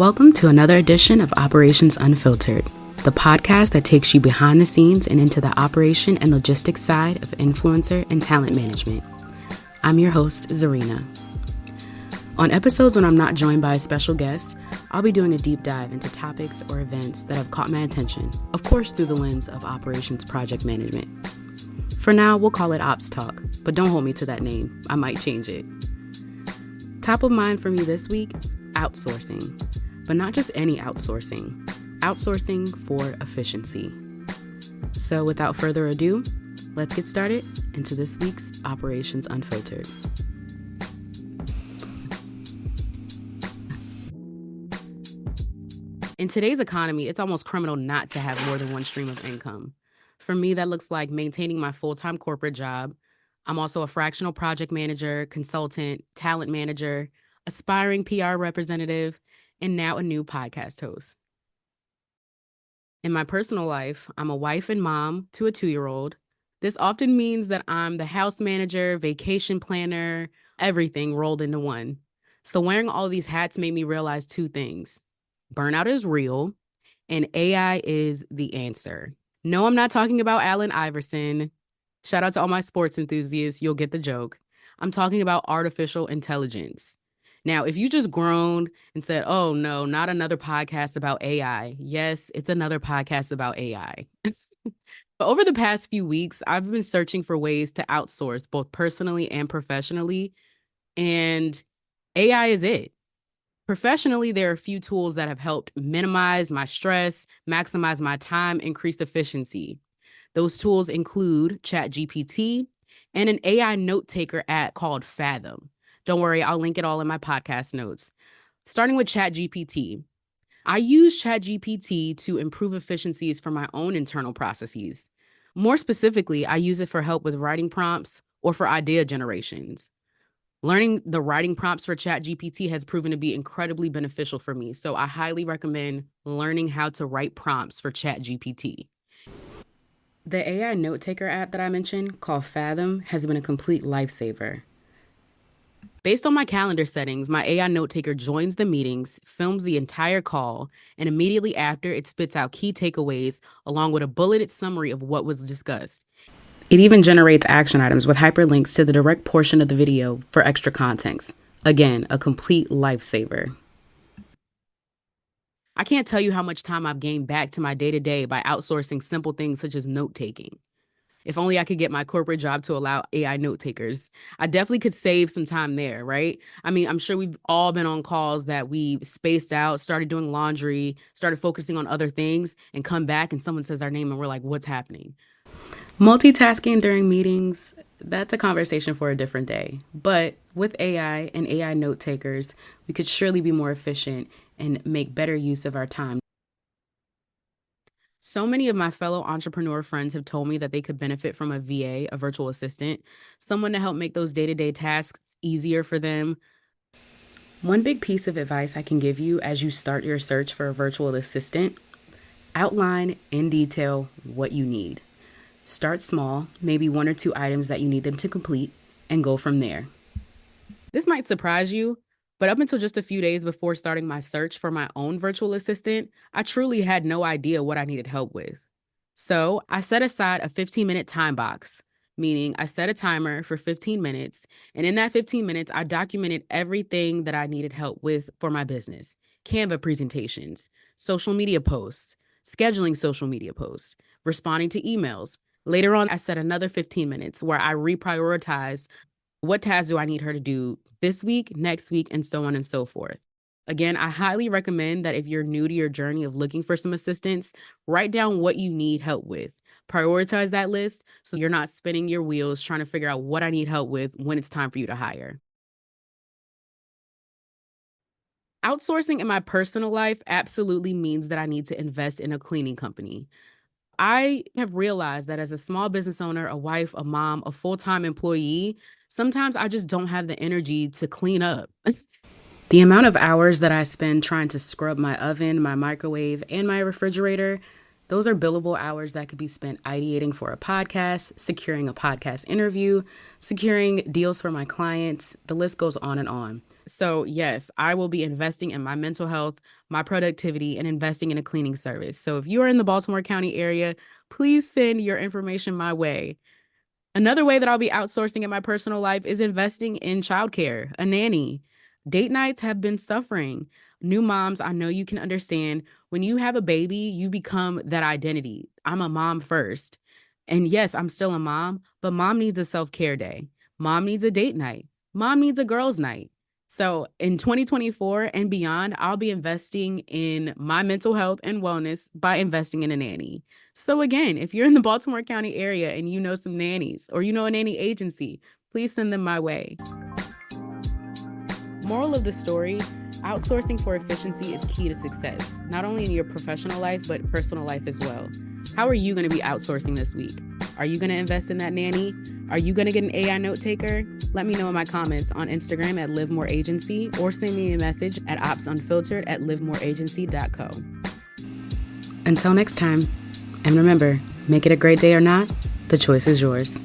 Welcome to another edition of Operations Unfiltered, the podcast that takes you behind the scenes and into the operation and logistics side of influencer and talent management. I'm your host, Zarina. On episodes when I'm not joined by a special guest, I'll be doing a deep dive into topics or events that have caught my attention, of course through the lens of operations project management. For now, we'll call it Ops Talk, but don't hold me to that name. I might change it. Top of mind for me this week, outsourcing. But not just any outsourcing. Outsourcing for efficiency. So without further ado, let's get started into this week's Operations Unfiltered. In today's economy, it's almost criminal not to have more than one stream of income. For me, that looks like maintaining my full-time corporate job. I'm also a fractional project manager, consultant, talent manager, aspiring PR representative, and now a new podcast host. In my personal life, I'm a wife and mom to a 2-year-old. This often means that I'm the house manager, vacation planner, everything rolled into one. So wearing all these hats made me realize two things. Burnout is real, and AI is the answer. No, I'm not talking about Allen Iverson. Shout out to all my sports enthusiasts. You'll get the joke. I'm talking about artificial intelligence. Now, if you just groaned and said, oh, no, not another podcast about AI. Yes, it's another podcast about AI. But over the past few weeks, I've been searching for ways to outsource both personally and professionally. And AI is it. Professionally, there are a few tools that have helped minimize my stress, maximize my time, increase efficiency. Those tools include ChatGPT and an AI note taker app called Fathom. Don't worry, I'll link it all in my podcast notes. Starting with ChatGPT. I use ChatGPT to improve efficiencies for my own internal processes. More specifically, I use it for help with writing prompts or for idea generations. Learning the writing prompts for ChatGPT has proven to be incredibly beneficial for me, so I highly recommend learning how to write prompts for ChatGPT. The AI note taker app that I mentioned, called Fathom, has been a complete lifesaver. Based on my calendar settings, my AI note taker joins the meetings, films the entire call, and immediately after, it spits out key takeaways along with a bulleted summary of what was discussed. It even generates action items with hyperlinks to the direct portion of the video for extra context. Again, a complete lifesaver. I can't tell you how much time I've gained back to my day-to-day by outsourcing simple things such as note-taking. If only I could get my corporate job to allow AI note takers. I definitely could save some time there, right? I mean, I'm sure we've all been on calls that we spaced out, started doing laundry, started focusing on other things, and come back and someone says our name and we're like, what's happening? Multitasking during meetings, that's a conversation for a different day. But with AI and AI note takers, we could surely be more efficient and make better use of our time. So many of my fellow entrepreneur friends have told me that they could benefit from a VA, a virtual assistant, someone to help make those day-to-day tasks easier for them. One big piece of advice I can give you as you start your search for a virtual assistant, outline in detail what you need. Start small, maybe 1 or 2 items that you need them to complete, and go from there. This might surprise you, but up until just a few days before starting my search for my own virtual assistant, I truly had no idea what I needed help with. So I set aside a 15-minute time box, meaning I set a timer for 15 minutes, and in that 15 minutes, I documented everything that I needed help with for my business. Canva presentations, social media posts, scheduling social media posts, responding to emails. Later on, I set another 15 minutes where I reprioritized what tasks do I need her to do this week, next week, and so on and so forth. Again, I highly recommend that if you're new to your journey of looking for some assistance, write down what you need help with. Prioritize that list so you're not spinning your wheels trying to figure out what I need help with when it's time for you to hire. Outsourcing in my personal life absolutely means that I need to invest in a cleaning company. I have realized that as a small business owner, a wife, a mom, a full-time employee, sometimes I just don't have the energy to clean up. The amount of hours that I spend trying to scrub my oven, my microwave, and my refrigerator, those are billable hours that could be spent ideating for a podcast, securing a podcast interview, securing deals for my clients. The list goes on and on. So, yes, I will be investing in my mental health, my productivity, and investing in a cleaning service. So, if you are in the Baltimore County area, please send your information my way. Another way that I'll be outsourcing in my personal life is investing in childcare, a nanny. Date nights have been suffering. New moms, I know you can understand when you have a baby, you become that identity. I'm a mom first. And yes, I'm still a mom, but mom needs a self care day. Mom needs a date night. Mom needs a girls' night. So in 2024 and beyond, I'll be investing in my mental health and wellness by investing in a nanny. So again, if you're in the Baltimore County area and you know some nannies or you know a nanny agency, please send them my way. Moral of the story, outsourcing for efficiency is key to success, not only in your professional life, but personal life as well. How are you going to be outsourcing this week? Are you going to invest in that nanny? Are you going to get an AI note taker? Let me know in my comments on Instagram at LiveMoreAgency or send me a message at opsunfiltered@livemoreagency.co. Until next time, and remember, make it a great day or not, the choice is yours.